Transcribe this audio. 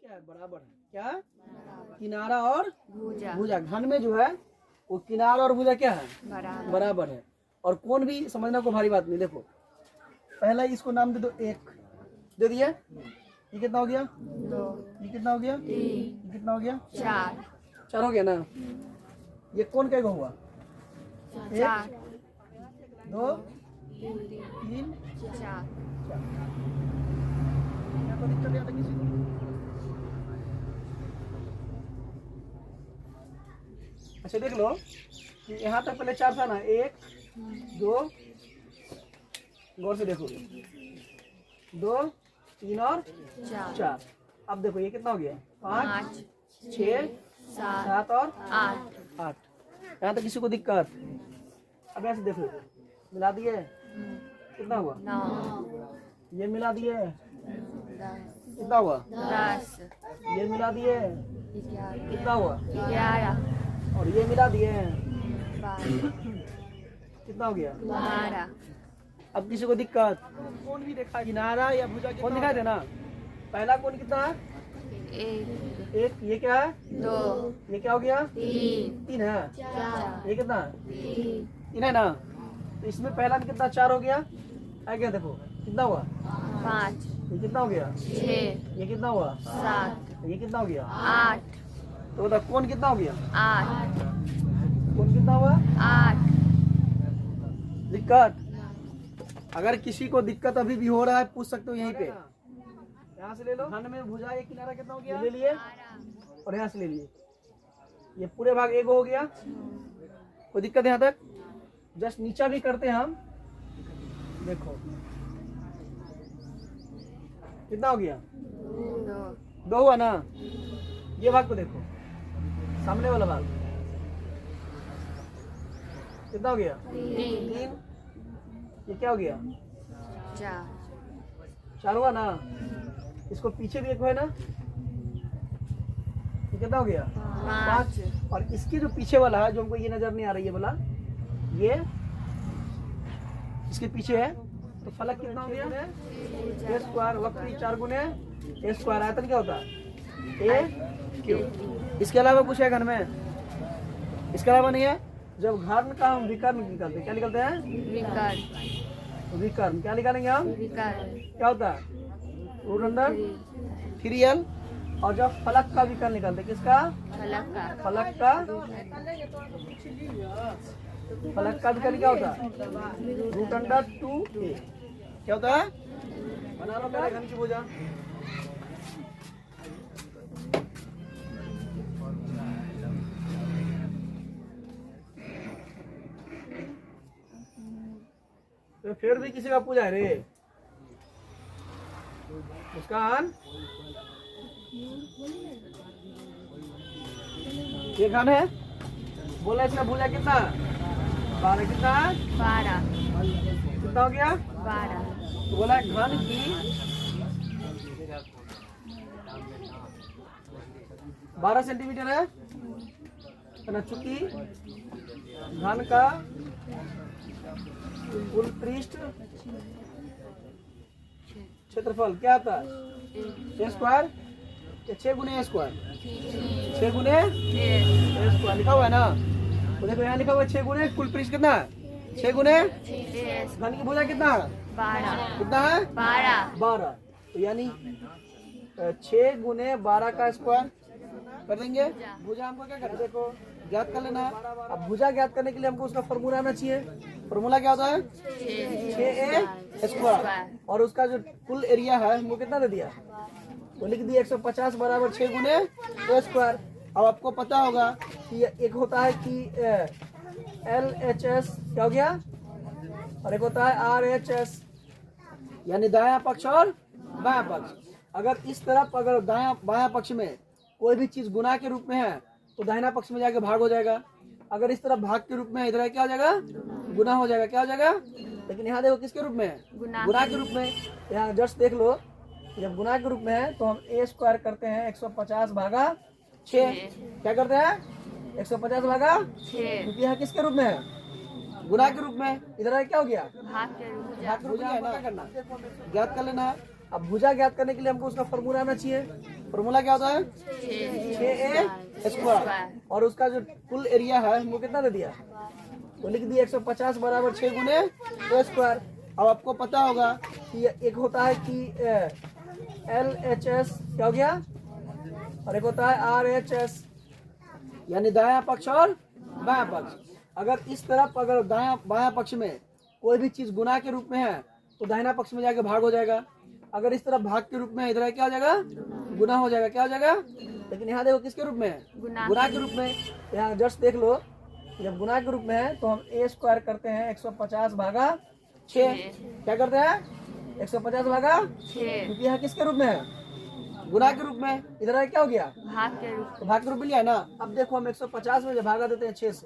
क्या है? बराबर है। क्या? किनारा और भुजा। घन में जो है वो किनारा और भुजा क्या है? बराबर है। और कोण भी समझना को भारी बात नहीं। देखो पहला इसको नाम दे दो, एक दे दिया। ये कितना हो गया? 2, ये कितना हो गया? 3, ये कितना हो गया? 4, 4 हो गया ना। ये कोण कैसे हुआ? 4, 2 3 4। 4। यहाँ तो दिक्कत नहीं आता किसी को। अच्छा देख लो कि यहाँ तक पहले 4 था ना, 1 2, गौर से देखो, 2 3 और 4। अब देखो ये कितना हो गया? 5 6 7 और 8। यहाँ तक किसी को दिक्कत? अब ऐसे देखो, मिला दिए, कितना हुआ? 9, ये मिला दिए, 10, कितना हुआ? 10, ये मिला दिए, 11, कितना हुआ? 11, और ये मिला दिए, 12, कितना हो गया? 12। अब किसी को दिक्कत? कौन भी देखा? किनारा या भुजा कौन दिखाई देना? पहला कौन कितना है? 1, एक। ये क्या है? 2, ये क्या हो गया? 3, 3 है। 4, ये कितना? 3 है ना। तो इसमें पहला में कितना? 4 हो गया। आ गया देखो, कितना हुआ? 5, ये कितना हो गया? 6, ये कितना हुआ? 7, ये कितना हो गया? 8, तो बता कौन कितना हो गया? 8, कौन कितना हुआ? 8। दिक्कत? अगर किसी को दिक्कत अभी भी हो रहा है पूछ सकते हो यहीं पे। यहाँ से ले लो। घन में भुजा ये किनारा कितना हो गया? ले लिए और यहाँ से ले लिए। ये पूरे भाग एक हो गया। कोई दिक्कत यहाँ तक? जस्ट नीचा भी करते हैं हम। देखो कितना हो गया? 2 हुआ ना। ये भाग को देखो, सामने वाला भाग कितना हो गया? 3। ये क्या हो गया? 4 हुआ ना। इसको पीछे भी एक है ना। ये कितना हो गया? 5। और इसके जो पीछे वाला है, जो हमको ये नजर नहीं आ रही है वाला, ये इसके पीछे है, तो फलक कितना हो गया? ए स्क्वायर। वक्री 4 गुने ए स्क्वायर। आयतन क्या होता है? ए क्यू। इसके अलावा कुछ है घन में? इसके अलावा नहीं है। जब घन का हम विकर्ण निकालते हैं, क्या निकलते हैं? विकर्ण। क्या निकालेंगे हम? क्या होता है? Root under 3l। और जब फलक का विकर्ण निकालते हैं, किसका? फलक का। फलक का विकर्ण क्या होता है? Root under 2a। क्या होता है? बना लो मेरे घन की भुजा। तो फिर भी किसी का पूजा है रे। मुस्कान, ये घन है। बोला इसमें भुजा कितना? 12। कितना? 12, कितना हो गया? 12। तो बोला घन की 12 सेंटीमीटर है ना। चूंकि घन का कुल पृष्ठ क्षेत्रफल क्या आता है? ए स्क्वायर। 6 गुने ए स्क्वायर। 6 गुने ए स्क्वायर लिखा हुआ है ना। तो देखो यहाँ लिखा हुआ है 6 गुने कुल पृष्ठ कितना है? 6 गुने घन की भुजा कितना है? 12, कितना है? 12। तो यानी 6 गुने 12 का स्क्वायर कर देंगे। भुजा हमको क्या करना है? देखो ज्ञात कर लेना है। अब भुजा ज्ञात करने के लिए हमको उसका फॉर्मूला आना चाहिए। फॉर्मूला क्या होता है? 6a square. और उसका जो कुल एरिया है हमको कितना दे दिया? वो लिख दिया 150 बराबर 6 गुने ए स्क्वायर। अब आपको पता होगा कि एक होता है कि LHS क्या हो गया, और एक होता है RHS यानी दायां पक्ष और बायां पक्ष। अगर इस तरफ अगर दायां बायां पक्ष में कोई भी चीज गुना के रूप में है तो दाहिना पक्ष में जाके भाग हो जाएगा। अगर इस तरफ भाग के रूप में इधर क्या हो जाएगा? गुना हो जाएगा। क्या हो जाएगा? लेकिन यहाँ देखो किसके रूप में है? गुना के रूप में। यहाँ जस्ट देख लो, जब गुना के रूप में है तो हम ए स्क्वायर करते हैं 150 भागा 6। क्या करते हैं? 150 भागा 6, क्योंकि यहाँ किसके रूप में है? गुना के रूप में। इधर क्या हो गया? भाग के रूप में। क्या करना? ज्ञात कर लेना है। अब भुजा ज्ञात करने के लिए हमको उसका फॉर्मूला आना चाहिए। फॉर्मूला क्या होता है? 6a square. और उसका जो कुल एरिया है हमको कितना दे दिया? वो लिख दिया 150 बराबर 6 गुने a स्क्वायर। अब आपको पता होगा कि एक होता है कि LHS क्या हो गया, और एक होता है RHS, यानी दाया पक्ष और बायां पक्ष। अगर इस तरफ अगर दाया बायां पक्ष में कोई भी चीज गुना के रूप में है तो दाहिना पक्ष में जाके भाग हो जाएगा। अगर इस तरफ भाग के रूप में इधर क्या हो जाएगा? गुना हो जाएगा। क्या हो जाएगा? लेकिन यहाँ देखो किसके रूप में है? गुना के रूप में। यहाँ जस्ट देख लो, जब गुना के रूप में है तो हम a स्क्वायर करते हैं 150 भागा 6। क्या करते हैं? 150 भागा 6, क्योंकि यहाँ किसके रूप में है? गुना के रूप में। इधर क्या हो गया? भाग के रूप में लिया है ना। अब देखो हम 150 में जब भागा देते हैं 6 से